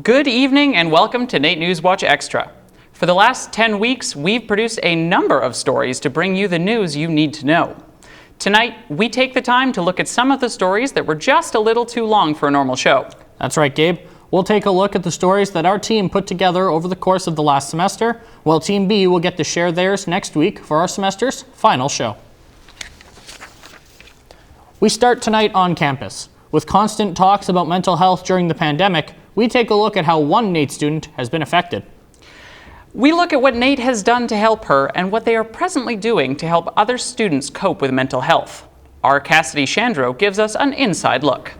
Good evening and welcome to NAIT NewsWatch Extra. For the last 10 weeks, we've produced a number of stories to bring you the news you need to know. Tonight, we take the time to look at some of the stories that were just a little too long for a normal show. That's right, Gabe. We'll take a look at the stories that our team put together over the course of the last semester, while Team B will get to share theirs next week for our semester's final show. We start tonight on campus. With constant talks about mental health during the pandemic, we take a look at how one NAIT student has been affected. We look at what NAIT has done to help her and what they are presently doing to help other students cope with mental health. Our Cassidy Shandro gives us an inside look.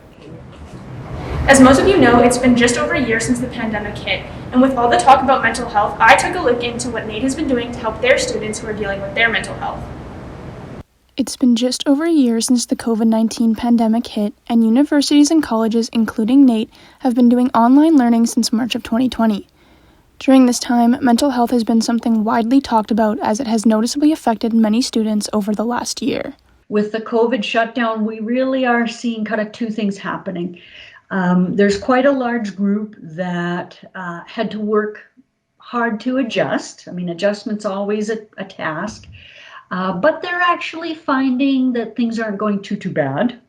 As most of you know, it's been just over a year since the pandemic hit, and with all the talk about mental health, I took a look into what NAIT has been doing to help their students who are dealing with their mental health. It's been just over a year since the COVID-19 pandemic hit, and universities and colleges, including NAIT, have been doing online learning since March of 2020. During this time, mental health has been something widely talked about as it has noticeably affected many students over the last year. With the COVID shutdown, we really are seeing kind of two things happening. There's quite a large group that had to work hard to adjust. I mean, adjustment's always a task. But they're actually finding that things aren't going too bad.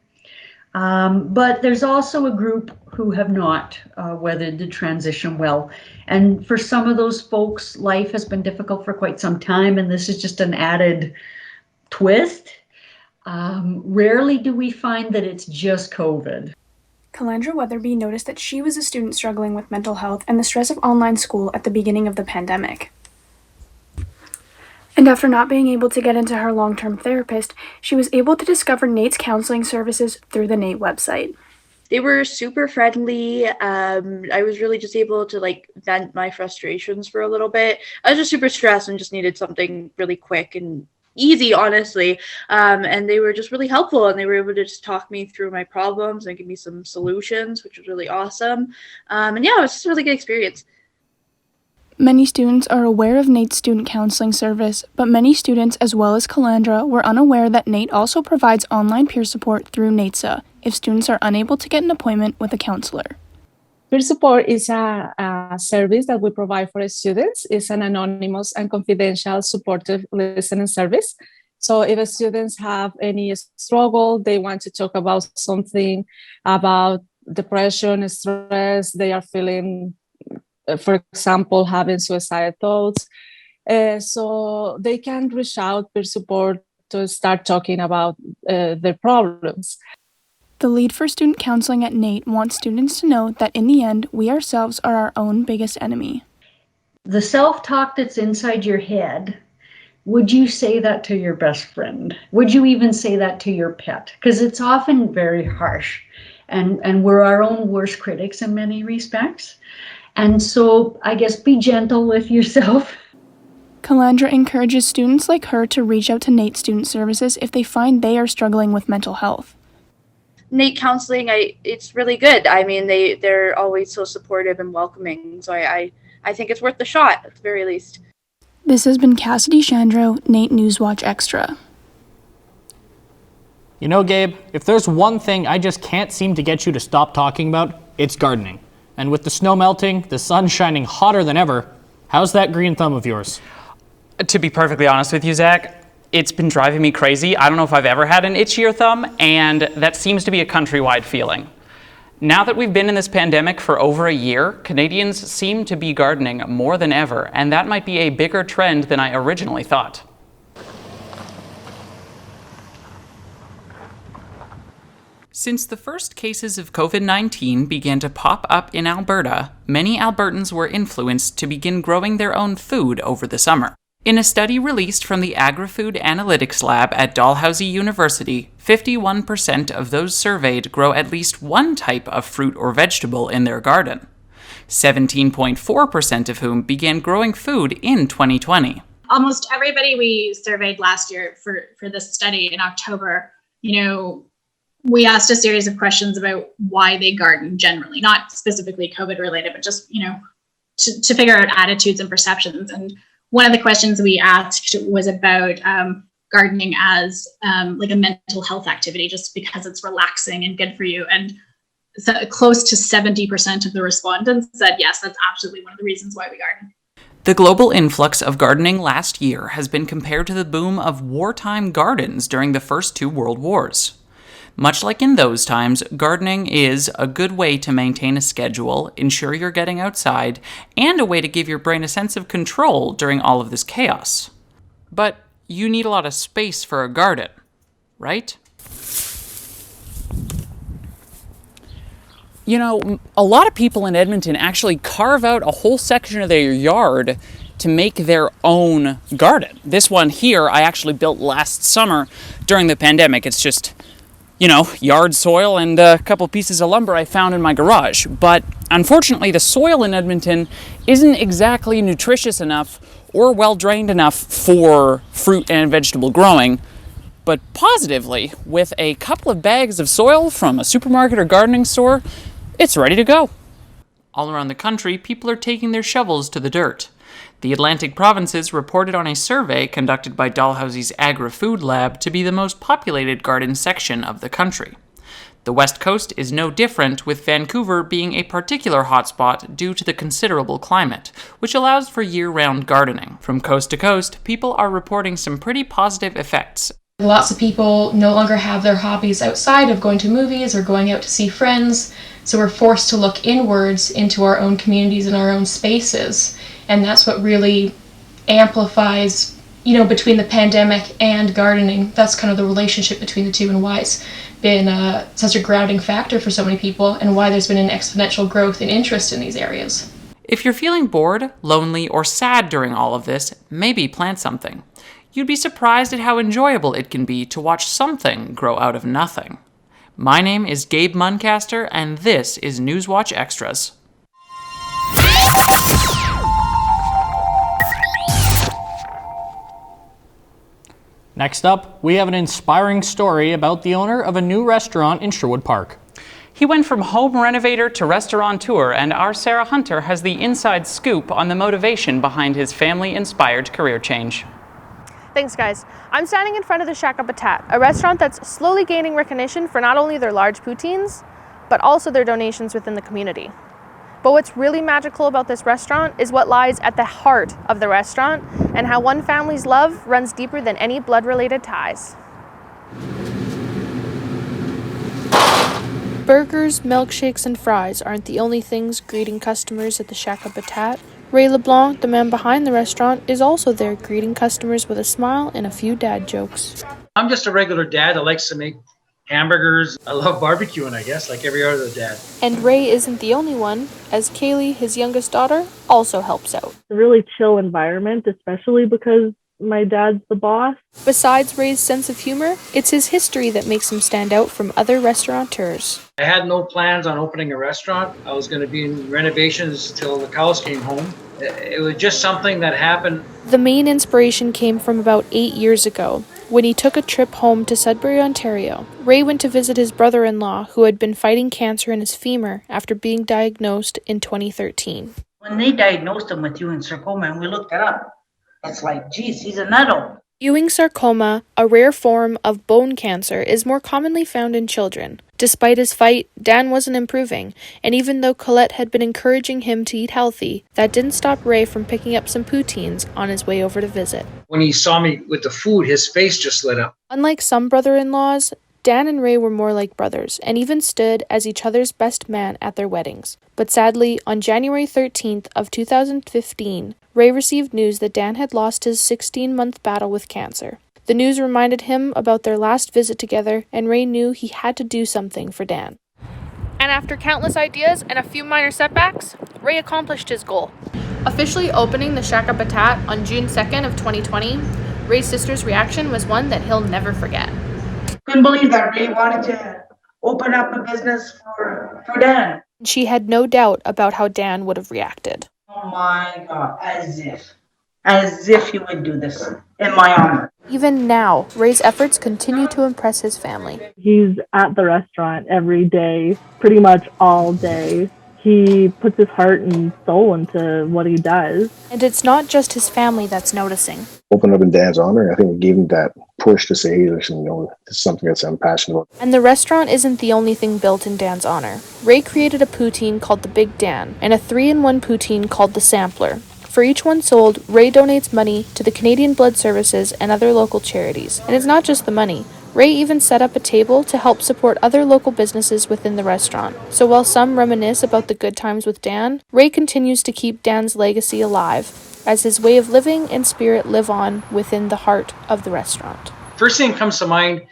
But there's also a group who have not weathered the transition well. And for some of those folks, life has been difficult for quite some time, and this is just an added twist. Rarely do we find that it's just COVID. Calandra Weatherby noticed that she was a student struggling with mental health and the stress of online school at the beginning of the pandemic. And after not being able to get into her long-term therapist, she was able to discover NAIT's counseling services through the NAIT website. They were super friendly. I was really just able to vent my frustrations for a little bit. I was just super stressed and just needed something really quick and easy, honestly. And they were just really helpful, and they were able to just talk me through my problems and give me some solutions, which was really awesome. And yeah, it was just a really good experience. Many students are aware of NAIT's student counseling service, but many students, as well as Calandra, were unaware that NAIT also provides online peer support through NAITSA if students are unable to get an appointment with a counselor. Peer support is a service that we provide for students. It's an anonymous and confidential supportive listening service. So if students have any struggle, they want to talk about something, about depression, stress, they are feeling, for example, having suicidal thoughts. So they can reach out peer support to start talking about their problems. The lead for student counseling at NAIT wants students to know that in the end, we ourselves are our own biggest enemy. The self-talk that's inside your head, would you say that to your best friend? Would you even say that to your pet? Because it's often very harsh, and we're our own worst critics in many respects. And so I guess be gentle with yourself. Calandra encourages students like her to reach out to NAIT Student Services if they find they are struggling with mental health. NAIT counseling, it's really good. I mean, they're always so supportive and welcoming. So I think it's worth the shot, at the very least. This has been Cassidy Shandro, NAIT NewsWatch Extra. You know, Gabe, if there's one thing I just can't seem to get you to stop talking about, it's gardening. And with the snow melting, the sun shining hotter than ever, how's that green thumb of yours? To be perfectly honest with you, Zach, it's been driving me crazy. I don't know if I've ever had an itchier thumb, and that seems to be a countrywide feeling. Now that we've been in this pandemic for over a year, Canadians seem to be gardening more than ever, and that might be a bigger trend than I originally thought. Since the first cases of COVID-19 began to pop up in Alberta, many Albertans were influenced to begin growing their own food over the summer. In a study released from the Agri-Food Analytics Lab at Dalhousie University, 51% of those surveyed grow at least one type of fruit or vegetable in their garden, 17.4% of whom began growing food in 2020. Almost everybody we surveyed last year for this study in October, we asked a series of questions about why they garden generally, not specifically COVID related, but just, to figure out attitudes and perceptions. And one of the questions we asked was about gardening as like a mental health activity, just because it's relaxing and good for you. And close to 70% of the respondents said yes, that's absolutely one of the reasons why we garden. The global influx of gardening last year has been compared to the boom of wartime gardens during the first two world wars. Much like in those times, gardening is a good way to maintain a schedule, ensure you're getting outside, and a way to give your brain a sense of control during all of this chaos. But you need a lot of space for a garden, right? You know, a lot of people in Edmonton actually carve out a whole section of their yard to make their own garden. This one here I actually built last summer during the pandemic. It's just, yard soil and a couple pieces of lumber I found in my garage. But unfortunately, the soil in Edmonton isn't exactly nutritious enough or well drained enough for fruit and vegetable growing. But positively, with a couple of bags of soil from a supermarket or gardening store, it's ready to go. All around the country, people are taking their shovels to the dirt. The Atlantic provinces reported on a survey conducted by Dalhousie's Agri-Food Lab to be the most populated garden section of the country. The West Coast is no different, with Vancouver being a particular hotspot due to the considerable climate, which allows for year-round gardening. From coast to coast, people are reporting some pretty positive effects. Lots of people no longer have their hobbies outside of going to movies or going out to see friends, so we're forced to look inwards into our own communities and our own spaces. And that's what really amplifies, between the pandemic and gardening. That's kind of the relationship between the two and why it's been such a grounding factor for so many people and why there's been an exponential growth in interest in these areas. If you're feeling bored, lonely, or sad during all of this, maybe plant something. You'd be surprised at how enjoyable it can be to watch something grow out of nothing. My name is Gabe Muncaster, and this is NewsWatch Extras. Next up, we have an inspiring story about the owner of a new restaurant in Sherwood Park. He went from home renovator to restaurateur, and our Sarah Hunter has the inside scoop on the motivation behind his family-inspired career change. Thanks, guys. I'm standing in front of the Shack Up Patat, a restaurant that's slowly gaining recognition for not only their large poutines, but also their donations within the community. But what's really magical about this restaurant is what lies at the heart of the restaurant and how one family's love runs deeper than any blood-related ties. Burgers, milkshakes, and fries aren't the only things greeting customers at the Shack Up Patat. Ray LeBlanc, the man behind the restaurant, is also there greeting customers with a smile and a few dad jokes. I'm just a regular dad that likes to make hamburgers. I love barbecuing, I guess, like every other dad. And Ray isn't the only one, as Kaylee, his youngest daughter, also helps out. It's a really chill environment, especially because my dad's the boss. Besides Ray's sense of humor, it's his history that makes him stand out from other restaurateurs. I had no plans on opening a restaurant. I was going to be in renovations till the cows came home. It was just something that happened. The main inspiration came from about 8 years ago, when he took a trip home to Sudbury, Ontario. Ray went to visit his brother-in-law, who had been fighting cancer in his femur after being diagnosed in 2013. When they diagnosed him with Ewing sarcoma and we looked it up, it's like, geez, he's a nutto. Ewing sarcoma, a rare form of bone cancer, is more commonly found in children. Despite his fight, Dan wasn't improving, and even though Colette had been encouraging him to eat healthy, that didn't stop Ray from picking up some poutines on his way over to visit. When he saw me with the food, his face just lit up. Unlike some brother-in-laws, Dan and Ray were more like brothers, and even stood as each other's best man at their weddings. But sadly, on January 13th of 2015, Ray received news that Dan had lost his 16-month battle with cancer. The news reminded him about their last visit together, and Ray knew he had to do something for Dan. And after countless ideas and a few minor setbacks, Ray accomplished his goal. Officially opening the Shack Up Patat on June 2nd of 2020, Ray's sister's reaction was one that he'll never forget. Couldn't believe that Ray wanted to open up a business for Dan. She had no doubt about how Dan would have reacted. Oh my God, as if he would do this in my honor. Even now, Ray's efforts continue to impress his family. He's at the restaurant every day, pretty much all day. He puts his heart and soul into what he does. And it's not just his family that's noticing. opened up in Dan's honor. I think it gave him that push to say, hey, listen, this is something that I'm passionate about. And the restaurant isn't the only thing built in Dan's honor. Ray created a poutine called the Big Dan and a 3-in-1 poutine called the Sampler. For each one sold, Ray donates money to the Canadian Blood Services and other local charities. And it's not just the money. Ray even set up a table to help support other local businesses within the restaurant. So while some reminisce about the good times with Dan, Ray continues to keep Dan's legacy alive, as his way of living and spirit live on within the heart of the restaurant. First thing that comes to mind,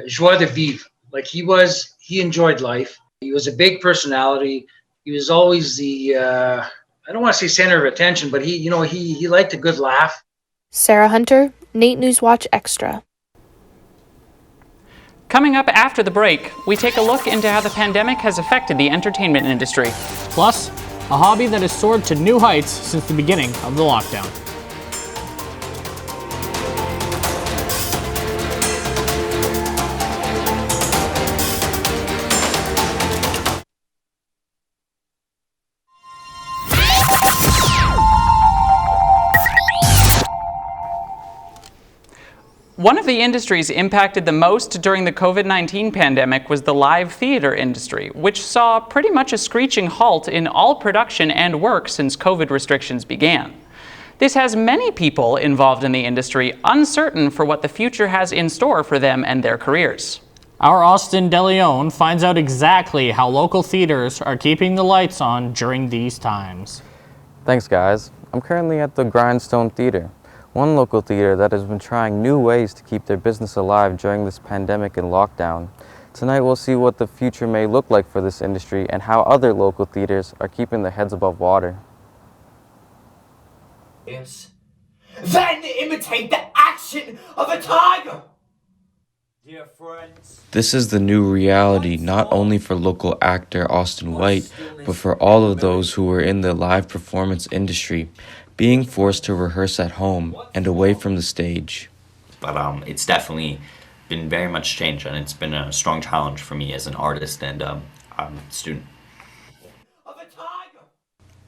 joie de vivre. Like he enjoyed life. He was a big personality. He was always the, I don't want to say center of attention, but he liked a good laugh. Sarah Hunter, NAIT NewsWatch Extra. Coming up after the break, we take a look into how the pandemic has affected the entertainment industry. Plus, a hobby that has soared to new heights since the beginning of the lockdown. One of the industries impacted the most during the COVID-19 pandemic was the live theater industry, which saw pretty much a screeching halt in all production and work since COVID restrictions began. This has many people involved in the industry uncertain for what the future has in store for them and their careers. Our Austin DeLeon finds out exactly how local theaters are keeping the lights on during these times. Thanks, guys. I'm currently at the Grindstone Theater, one local theater that has been trying new ways to keep their business alive during this pandemic and lockdown. Tonight we'll see what the future may look like for this industry and how other local theaters are keeping their heads above water. Then imitate the action of a tiger! Dear friends, this is the new reality not only for local actor Austin White, but for all of those who were in the live performance industry, being forced to rehearse at home and away from the stage. But it's definitely been very much changed, and it's been a strong challenge for me as an artist and student.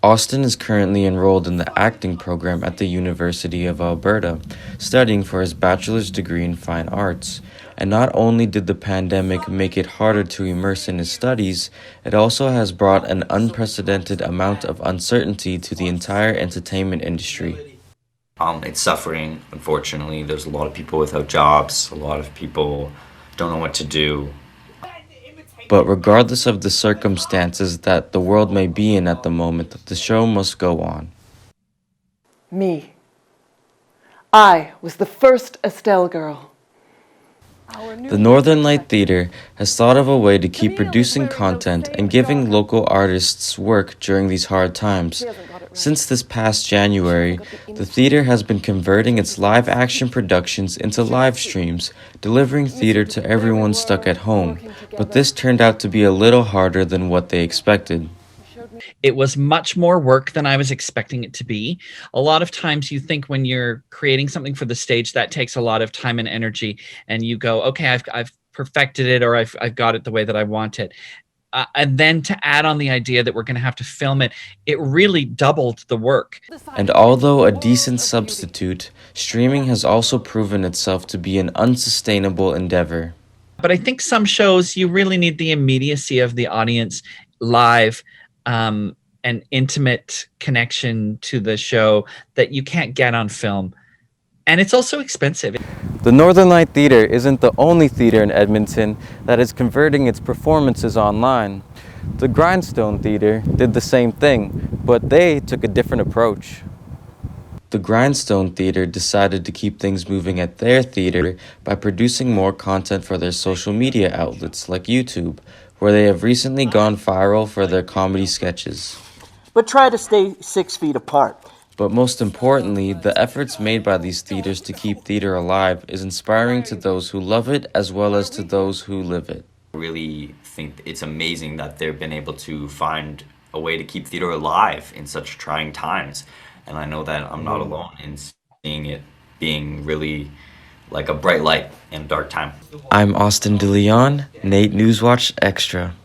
Austin is currently enrolled in the acting program at the University of Alberta, studying for his bachelor's degree in fine arts. And not only did the pandemic make it harder to immerse in his studies, it also has brought an unprecedented amount of uncertainty to the entire entertainment industry. It's suffering, unfortunately. There's a lot of people without jobs. A lot of people don't know what to do. But regardless of the circumstances that the world may be in at the moment, the show must go on. Me. I was the first Estelle girl. The Northern Light Theatre has thought of a way to keep producing content and giving local artists work during these hard times. Since this past January, the theatre has been converting its live-action productions into live streams, delivering theatre to everyone stuck at home. But this turned out to be a little harder than what they expected. It was much more work than I was expecting it to be. A lot of times you think when you're creating something for the stage, that takes a lot of time and energy, and you go, okay, I've perfected it, or I've got it the way that I want it. And then to add on the idea that we're going to have to film it, it really doubled the work. And although a decent substitute, streaming has also proven itself to be an unsustainable endeavor. But I think some shows, you really need the immediacy of the audience live, an intimate connection to the show that you can't get on film. And it's also expensive. The Northern Light Theatre isn't the only theatre in Edmonton that is converting its performances online. The Grindstone Theatre did the same thing, but they took a different approach. The Grindstone Theatre decided to keep things moving at their theatre by producing more content for their social media outlets like YouTube, where they have recently gone viral for their comedy sketches. but try to stay 6 feet apart. But most importantly, the efforts made by these theaters to keep theater alive is inspiring to those who love it as well as to those who live it. I really think it's amazing that they've been able to find a way to keep theater alive in such trying times. And I know that I'm not alone in seeing it being really like a bright light in a dark time. I'm Austin DeLeon, NAIT NewsWatch Extra.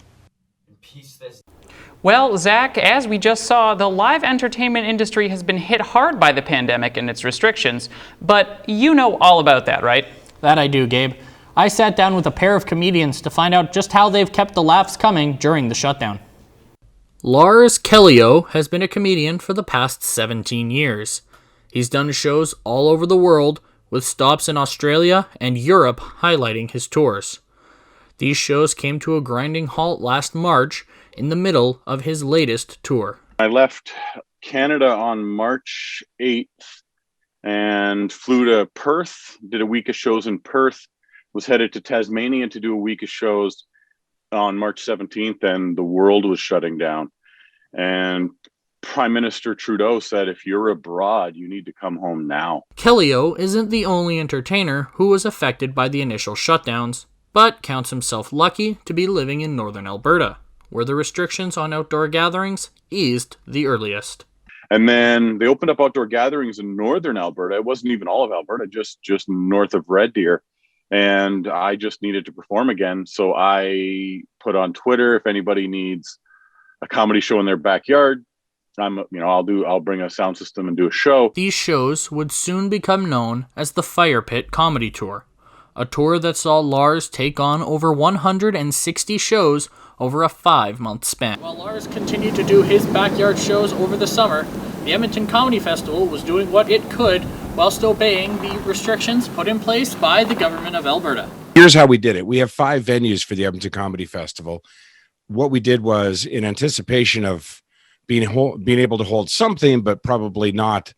Well, Zach, as we just saw, the live entertainment industry has been hit hard by the pandemic and its restrictions, but you know all about that, right? That I do, Gabe. I sat down with a pair of comedians to find out just how they've kept the laughs coming during the shutdown. Lars Kallio has been a comedian for the past 17 years. He's done shows all over the world, with stops in Australia and Europe highlighting his tours. These shows came to a grinding halt last March in the middle of his latest tour. I left Canada on March 8th and flew to Perth, did a week of shows in Perth, was headed to Tasmania to do a week of shows on March 17th, and the world was shutting down. And Prime Minister Trudeau said, if you're abroad, you need to come home now. Kallio isn't the only entertainer who was affected by the initial shutdowns, but counts himself lucky to be living in northern Alberta, where the restrictions on outdoor gatherings eased the earliest. And then they opened up outdoor gatherings in northern Alberta. It wasn't even all of Alberta, just north of Red Deer. And I just needed to perform again. So I put on Twitter, if anybody needs a comedy show in their backyard, I'll bring a sound system and do a show. These shows would soon become known as the Fire Pit Comedy Tour, a tour that saw Lars take on over 160 shows over a 5-month span. While Lars continued to do his backyard shows over the summer, the Edmonton Comedy Festival was doing what it could whilst obeying the restrictions put in place by the government of Alberta. Here's how we did it. We have 5 venues for the Edmonton Comedy Festival. What we did was, in anticipation of being able to hold something, but probably not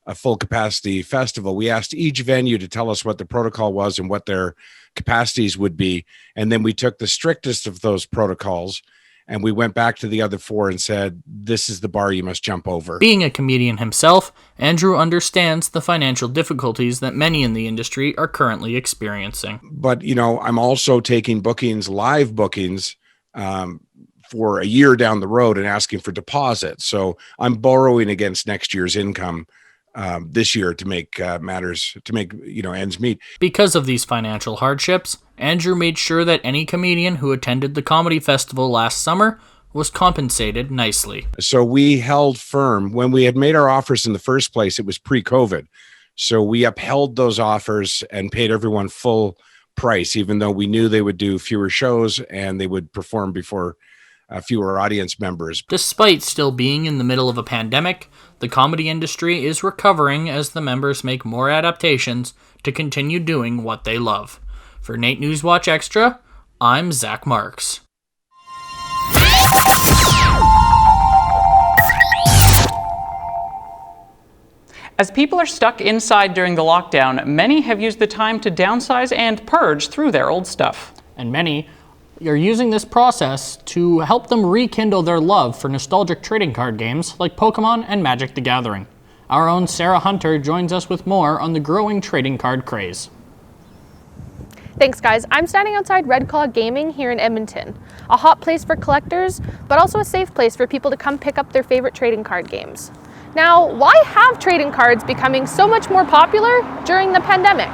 a full capacity festival, we asked each venue to tell us what the protocol was and what their capacities would be. And then we took the strictest of those protocols and we went back to the other 4 and said, this is the bar you must jump over. Being a comedian himself, Andrew understands the financial difficulties that many in the industry are currently experiencing. But, I'm also taking bookings, live bookings, for a year down the road and asking for deposits. So I'm borrowing against next year's income this year to make ends meet. Because of these financial hardships, Andrew made sure that any comedian who attended the comedy festival last summer was compensated nicely. So we held firm. When we had made our offers in the first place, it was pre-COVID. So we upheld those offers and paid everyone full price, even though we knew they would do fewer shows and they would perform before fewer audience members. Despite still being in the middle of a pandemic, the comedy industry is recovering as the members make more adaptations to continue doing what they love. For NAIT NewsWatch Extra, I'm Zach Marks. As people are stuck inside during the lockdown, many have used the time to downsize and purge through their old stuff. And many are using this process to help them rekindle their love for nostalgic trading card games like Pokemon and Magic the Gathering. Our own Sarah Hunter joins us with more on the growing trading card craze. Thanks, guys. I'm standing outside Red Claw Gaming here in Edmonton, a hot place for collectors, but also a safe place for people to come pick up their favorite trading card games. Now, why have trading cards becoming so much more popular during the pandemic?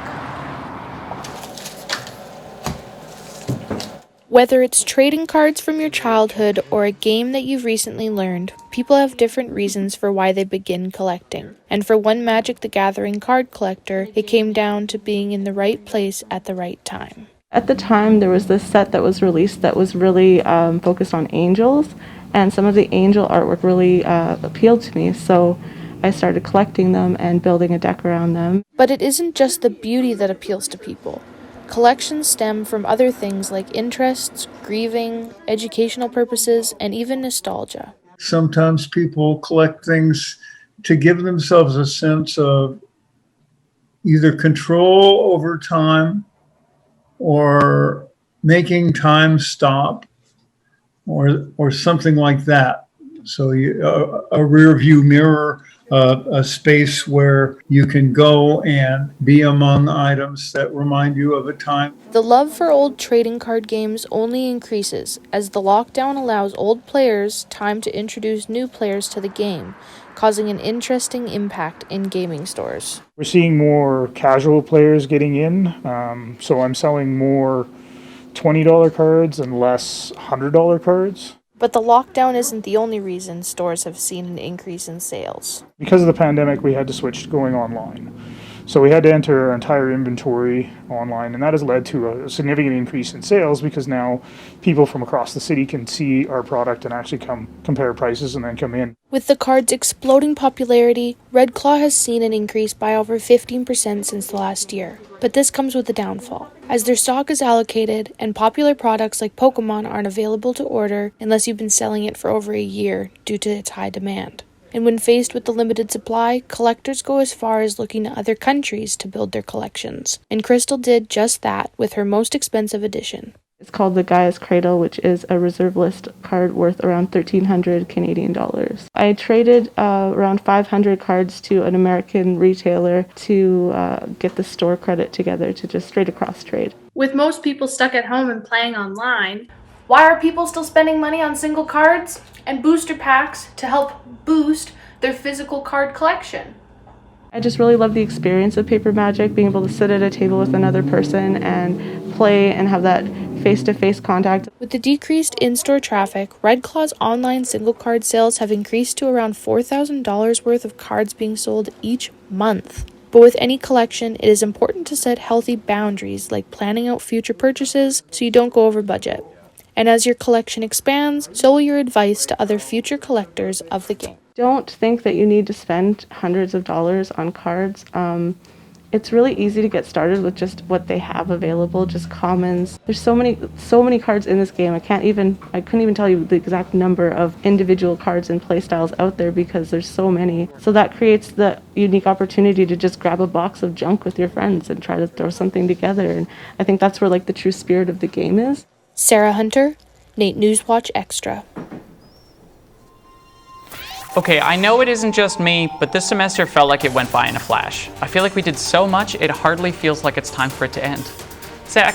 Whether it's trading cards from your childhood or a game that you've recently learned, people have different reasons for why they begin collecting. And for one Magic the Gathering card collector, it came down to being in the right place at the right time. At the time, there was this set that was released that was really focused on angels, and some of the angel artwork really appealed to me, so I started collecting them and building a deck around them. But it isn't just the beauty that appeals to people. Collections stem from other things like interests, grieving, educational purposes, and even nostalgia. Sometimes people collect things to give themselves a sense of either control over time or making time stop or something like that. So a rear view mirror, a space where you can go and be among items that remind you of a time. The love for old trading card games only increases as the lockdown allows old players time to introduce new players to the game, causing an interesting impact in gaming stores. We're seeing more casual players getting in, so I'm selling more $20 cards and less $100 cards. But the lockdown isn't the only reason stores have seen an increase in sales. Because of the pandemic, we had to switch to going online. So we had to enter our entire inventory online, and that has led to a significant increase in sales because now people from across the city can see our product and actually come compare prices and then come in. With the card's exploding popularity, Red Claw has seen an increase by over 15% since the last year. But this comes with a downfall, as their stock is allocated and popular products like Pokemon aren't available to order unless you've been selling it for over a year due to its high demand. And when faced with the limited supply, collectors go as far as looking to other countries to build their collections. And Crystal did just that with her most expensive edition. It's called the Gaia's Cradle, which is a reserve list card worth around 1,300 Canadian dollars. I traded around 500 cards to an American retailer to get the store credit together to just straight across trade. With most people stuck at home and playing online, why are people still spending money on single cards and booster packs to help boost their physical card collection? I just really love the experience of Paper Magic, being able to sit at a table with another person and play and have that face-to-face contact. With the decreased in-store traffic, Red Claw's online single card sales have increased to around $4,000 worth of cards being sold each month. But with any collection, it is important to set healthy boundaries like planning out future purchases so you don't go over budget. And as your collection expands, so will your advice to other future collectors of the game. Don't think that you need to spend hundreds of dollars on cards. It's really easy to get started with just what they have available, just commons. There's so many cards in this game. I couldn't even tell you the exact number of individual cards and playstyles out there because there's so many. So that creates the unique opportunity to just grab a box of junk with your friends and try to throw something together. And I think that's where like the true spirit of the game is. Sarah Hunter, NAIT NewsWatch Extra. Okay, I know it isn't just me, but this semester felt like it went by in a flash. I feel like we did so much, it hardly feels like it's time for it to end. Zach,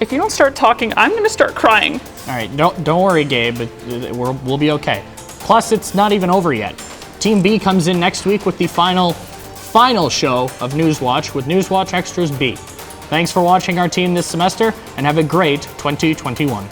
if you don't start talking, I'm gonna start crying. All right, don't worry, Gabe. We'll be okay. Plus, it's not even over yet. Team B comes in next week with the final show of NewsWatch with NewsWatch Extras B. Thanks for watching our team this semester, and have a great 2021.